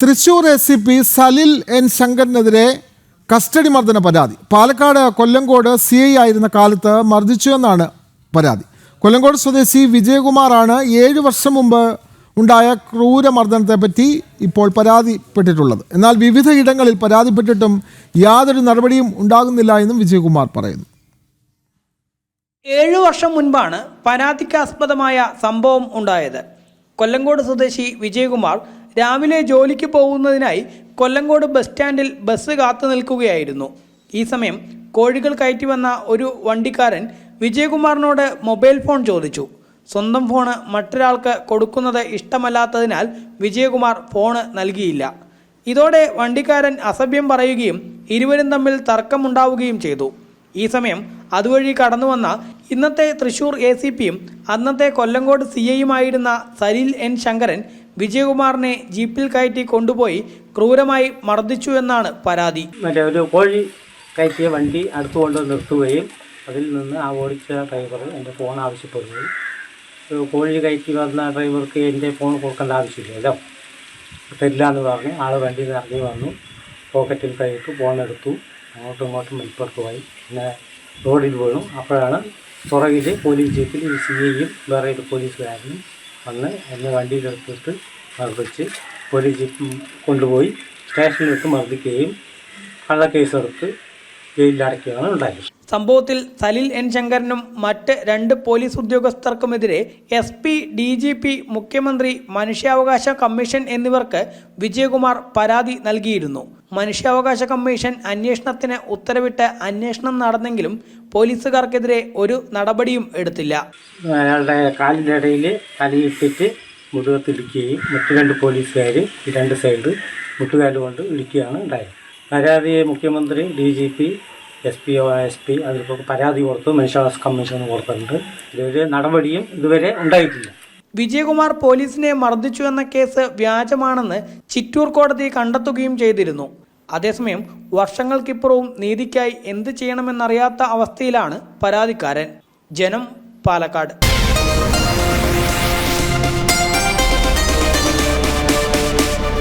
Thrissur ACP Salil N ശങ്കറിനെതിരെ custody മർദ്ദന പരാതി. പാലക്കാട് കൊല്ലങ്കോട് CI ആയിരുന്ന കാലത്ത് മർദ്ദിച്ചുവെന്നാണ് പരാതി. കൊല്ലങ്കോട് സ്വദേശി വിജയകുമാറാണ് 7 വർഷം മുമ്പ് ഉണ്ടായ ക്രൂരമർദ്ദനത്തെപ്പറ്റി ഇപ്പോൾ പരാതിപ്പെട്ടിട്ടുള്ളത്. എന്നാൽ വിവിധ ഇടങ്ങളിൽ പരാതിപ്പെട്ടിട്ടും യാതൊരു നടപടിയും ഉണ്ടാകുന്നില്ല എന്നും വിജയകുമാർ പറയുന്നു. 7 വർഷം മുൻപാണ് പരാതിക്കാസ്പദമായ സംഭവം ഉണ്ടായത്. കൊല്ലങ്കോട് സ്വദേശി വിജയകുമാർ രാവിലെ ജോലിക്ക് പോകുന്നതിനായി കൊല്ലങ്കോട് ബസ് സ്റ്റാൻഡിൽ ബസ് കാത്തു നിൽക്കുകയായിരുന്നു. ഈ സമയം കോഴികൾ കയറ്റി വന്ന ഒരു വണ്ടിക്കാരൻ വിജയകുമാറിനോട് മൊബൈൽ ഫോൺ ചോദിച്ചു. സ്വന്തം ഫോണ് മറ്റൊരാൾക്ക് കൊടുക്കുന്നത് ഇഷ്ടമല്ലാത്തതിനാൽ വിജയകുമാർ ഫോണ് നൽകിയില്ല. ഇതോടെ വണ്ടിക്കാരൻ അസഭ്യം പറയുകയും ഇരുവരും തമ്മിൽ തർക്കമുണ്ടാവുകയും ചെയ്തു. ഈ സമയം അതുവഴി കടന്നു വന്ന ഇന്നത്തെ തൃശൂർ ACPയും അന്നത്തെ കൊല്ലങ്കോട് CIയുമായിരുന്ന സലിൽ എൻ ശങ്കരൻ വിജയകുമാറിനെ ജീപ്പിൽ കയറ്റി കൊണ്ടുപോയി ക്രൂരമായി മർദ്ദിച്ചു എന്നാണ് പരാതി. ഒരു കോഴി കയറ്റിയ വണ്ടി അടുത്തുകൊണ്ട് നിർത്തുകയും അതിൽ നിന്ന് ആ ഓടിച്ച ഡ്രൈവർ എൻ്റെ ഫോൺ ആവശ്യപ്പെടുകയും കോഴി കയറ്റി വന്ന ഡ്രൈവർക്ക് എൻ്റെ ഫോൺ കൊടുക്കേണ്ട ആവശ്യമില്ലല്ലോ, തരില്ല എന്ന് പറഞ്ഞ് ആൾ വണ്ടിയിൽ നിന്ന് ഇറങ്ങി വന്നു. പോക്കറ്റിൽ കൈയിട്ട് ഫോണെടുത്തു, അങ്ങോട്ടും ഇങ്ങോട്ടും വലിപ്പുറത്ത് പോയി. പിന്നെ റോഡിൽ വീണു. അപ്പോഴാണ് പുറകിൽ പോലീസ് ജീപ്പിൽ CIയും വേറെ ഒരു പോലീസുകാരനും വന്ന് എന്നെ വണ്ടിയിലെടുത്തിട്ട് മർദ്ദിച്ച് പോലീസ് ജീപ്പ് കൊണ്ടുപോയി സ്റ്റേഷനിലിട്ട് മർദ്ദിക്കുകയും കള്ളക്കേസെടുത്ത് ജയിലിലടയ്ക്കുകയാണ് ഉണ്ടായത്. സംഭവത്തിൽ സലിൽ എൻ ശങ്കരനും മറ്റ് 2 പോലീസ് ഉദ്യോഗസ്ഥർക്കുമെതിരെ SP, DGP, മുഖ്യമന്ത്രി, മനുഷ്യാവകാശ കമ്മീഷൻ എന്നിവർക്ക് വിജയകുമാർ പരാതി നൽകിയിരുന്നു. മനുഷ്യാവകാശ കമ്മീഷൻ അന്വേഷണത്തിന് ഉത്തരവിട്ട് അന്വേഷണം നടന്നെങ്കിലും പോലീസുകാർക്കെതിരെ ഒരു നടപടിയും എടുത്തില്ല. അയാളുടെ കാലിൻ്റെ ഇടയിൽ തലയിട്ടിട്ട് മുതുകത്തിടിക്കുകയും മറ്റു 2 പോലീസുകാർ ഈ 2 സൈഡ് മുട്ടുകാല് കൊണ്ട് ഇടിക്കുകയാണ് ഉണ്ടായത്. പരാതി മുഖ്യമന്ത്രി, DGP, SP അതിൽ പരാതി കൊടുത്തു, മനുഷ്യാവകാശ കമ്മീഷന് കൊടുത്തിട്ടുണ്ട്. ഇതൊരു നടപടിയും ഇതുവരെ ഉണ്ടായിട്ടില്ല. വിജയകുമാർ പോലീസിനെ മർദ്ദിച്ചു എന്ന കേസ് വ്യാജമാണെന്ന് ചിറ്റൂർ കോടതി കണ്ടെത്തുകയും ചെയ്തിരുന്നു. അതേസമയം വർഷങ്ങൾക്കിപ്പുറവും നീതിക്കായി എന്ത് ചെയ്യണമെന്നറിയാത്ത അവസ്ഥയിലാണ് പരാതിക്കാരൻ. ജനം, പാലക്കാട്.